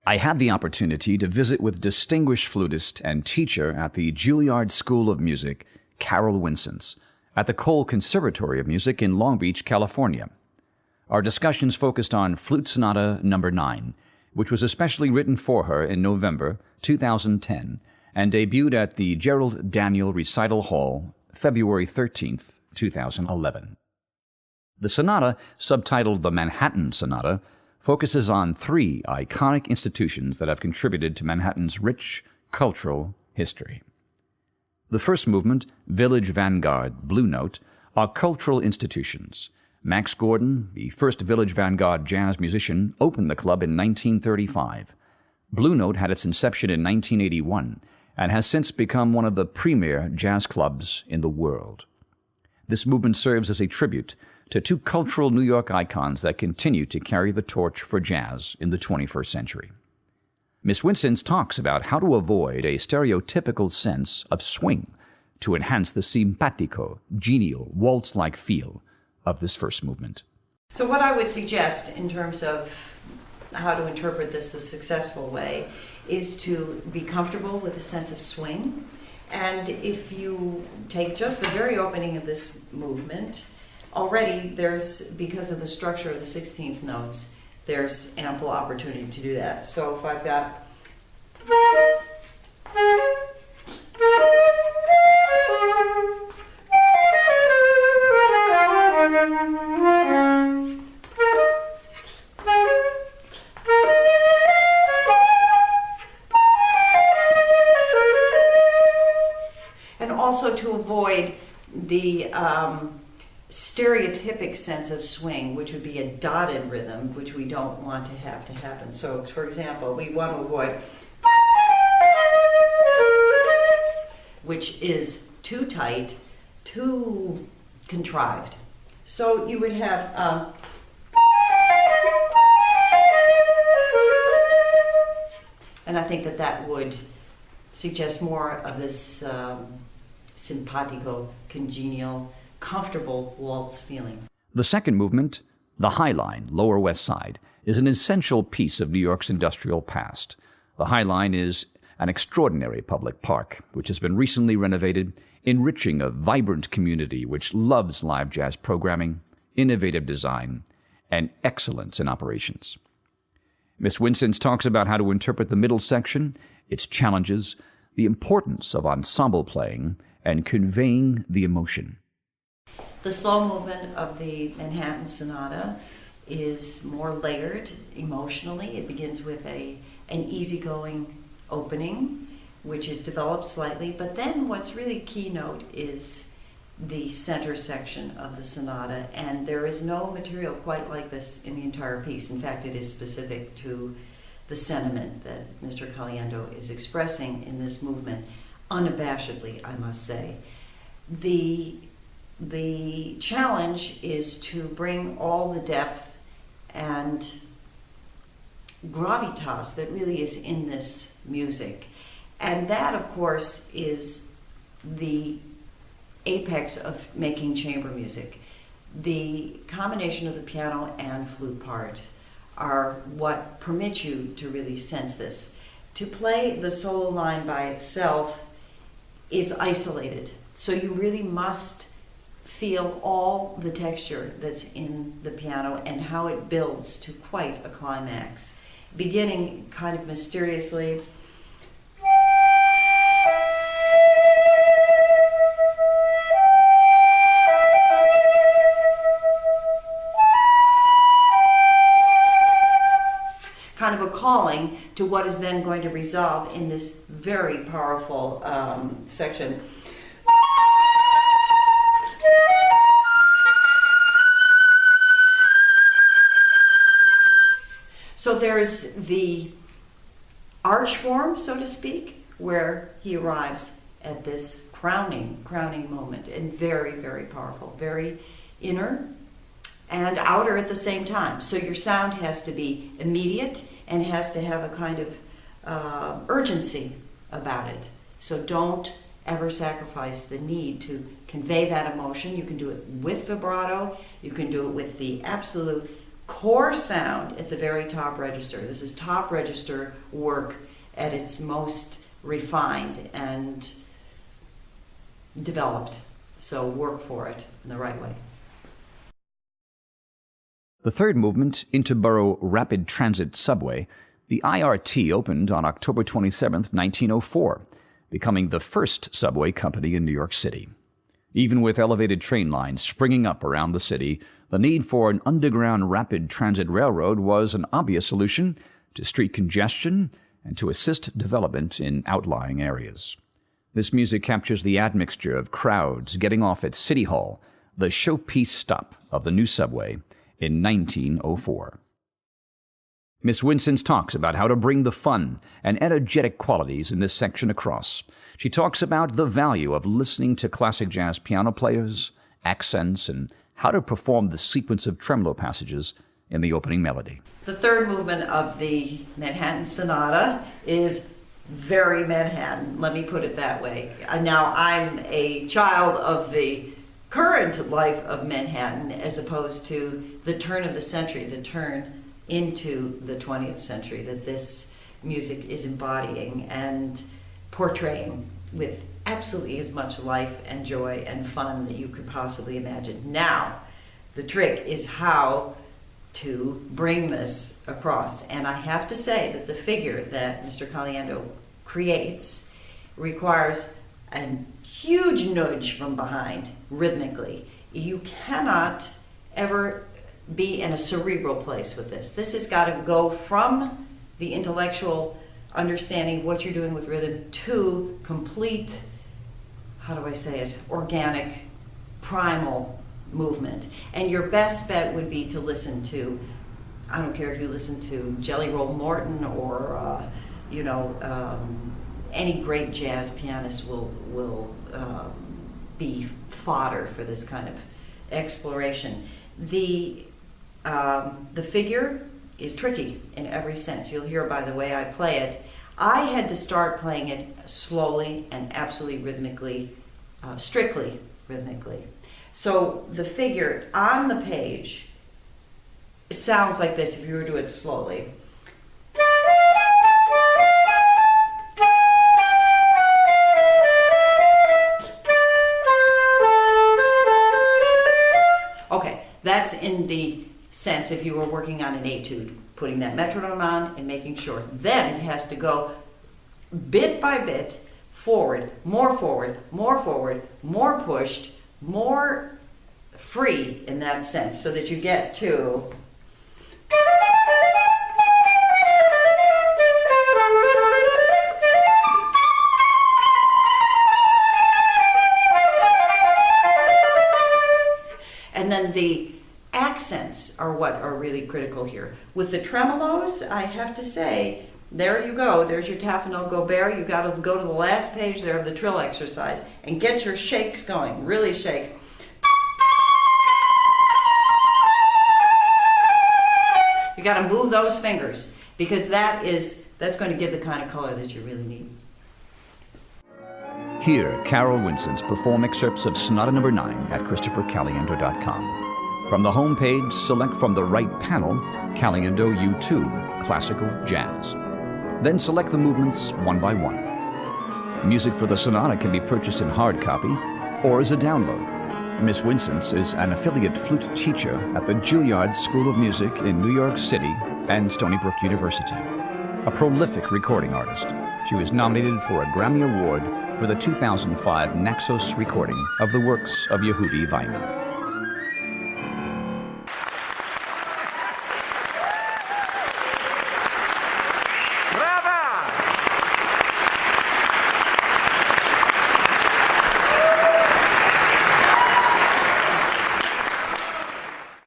I had the opportunity to visit with distinguished flutist and teacher at the Juilliard School of Music, Carol Wincenc, at the Cole Conservatory of Music in Long Beach, California. Our discussions focused on Flute Sonata No. 9, which was especially written for her in November 2010 and debuted at the Gerald Daniel Recital Hall, February 13, 2011. The sonata, subtitled the Manhattan Sonata, focuses on three iconic institutions that have contributed to Manhattan's rich cultural history. The first movement, Village Vanguard, Blue Note, are cultural institutions. Max Gordon, the first Village Vanguard jazz musician, opened the club in 1935. Blue Note had its inception in 1981 and has since become one of the premier jazz clubs in the world. This movement serves as a tribute to two cultural New York icons that continue to carry the torch for jazz in the 21st century. Miss Wyncenc talks about how to avoid a stereotypical sense of swing to enhance the simpatico, genial, waltz-like feel of this first movement. So what I would suggest in terms of how to interpret this the successful way is to be comfortable with a sense of swing. And if you take just the very opening of this movement, already there's, because of the structure of the 16th notes, there's ample opportunity to do that. So if I've got and also to avoid the stereotypic sense of swing, which would be a dotted rhythm, which we don't want to have to happen. So, for example, we want to avoid, which is too tight, too contrived. So you would have and I think that that would suggest more of this simpatico, congenial, comfortable waltz feeling. The second movement, the High Line, Lower West Side, is an essential piece of New York's industrial past. The High Line is an extraordinary public park, which has been recently renovated, enriching a vibrant community which loves live jazz programming, innovative design, and excellence in operations. Miss Wyncenc talks about how to interpret the middle section, its challenges, the importance of ensemble playing, and conveying the emotion. The slow movement of the Manhattan Sonata is more layered emotionally. It begins with an easygoing opening, which is developed slightly, but then what's really keynote is the center section of the sonata, and there is no material quite like this in the entire piece. In fact, it is specific to the sentiment that Mr. Caliendo is expressing in this movement, unabashedly, I must say. The challenge is to bring all the depth and gravitas that really is in this music. And that, of course, is the apex of making chamber music. The combination of the piano and flute part are what permit you to really sense this. To play the solo line by itself is isolated, so you really must feel all the texture that's in the piano and how it builds to quite a climax, beginning kind of mysteriously. Kind of a calling to what is then going to resolve in this very powerful section. So there's the arch form, so to speak, where he arrives at this crowning moment, and very, very powerful, very inner and outer at the same time. So your sound has to be immediate and has to have a kind of urgency about it. So don't ever sacrifice the need to convey that emotion. You can do it with vibrato, you can do it with the absolute core sound at the very top register. This is top register work at its most refined and developed. So work for it in the right way. The third movement, Interborough Rapid Transit Subway, the IRT opened on October 27, 1904, becoming the first subway company in New York City. Even with elevated train lines springing up around the city, the need for an underground rapid transit railroad was an obvious solution to street congestion and to assist development in outlying areas. This music captures the admixture of crowds getting off at City Hall, the showpiece stop of the new subway, in 1904. Miss Wyncenc talks about how to bring the fun and energetic qualities in this section across. She talks about the value of listening to classic jazz piano players, accents, and how to perform the sequence of tremolo passages in the opening melody. The third movement of the Manhattan Sonata is very Manhattan, let me put it that way. Now, I'm a child of the current life of Manhattan as opposed to the turn of the century, the turn into the 20th century that this music is embodying and portraying with absolutely as much life and joy and fun that you could possibly imagine. Now, the trick is how to bring this across. And I have to say that the figure that Mr. Caliendo creates requires a huge nudge from behind rhythmically. You cannot ever be in a cerebral place with this. This has got to go from the intellectual understanding of what you're doing with rhythm to complete, how do I say it, organic, primal movement. And your best bet would be to listen to, I don't care if you listen to Jelly Roll Morton or, any great jazz pianist will be fodder for this kind of exploration. The figure is tricky in every sense. You'll hear by the way I play it. I had to start playing it slowly and absolutely rhythmically, strictly rhythmically. So the figure on the page sounds like this if you were to do it slowly. Okay, that's in the sense if you were working on an etude, putting that metronome on and making sure. Then it has to go bit by bit, forward, more pushed, more free in that sense, so that you get to and then the accents are what are really critical here. With the tremolos, I have to say, there you go, there's your Taffanel Gobert. You got to go to the last page there of the trill exercise and get your shakes going, really shake. You got to move those fingers because that's going to give the kind of color that you really need. Hear Carol Wyncenc perform excerpts of Sonata No. 9 at ChristopherCaliendo.com. From the homepage, select from the right panel, Caliendo U2, Classical Jazz. Then select the movements one by one. Music for the sonata can be purchased in hard copy or as a download. Miss Wyncenc is an affiliate flute teacher at the Juilliard School of Music in New York City and Stony Brook University. A prolific recording artist, she was nominated for a Grammy Award for the 2005 Naxos recording of the works of Yehudi Weiman.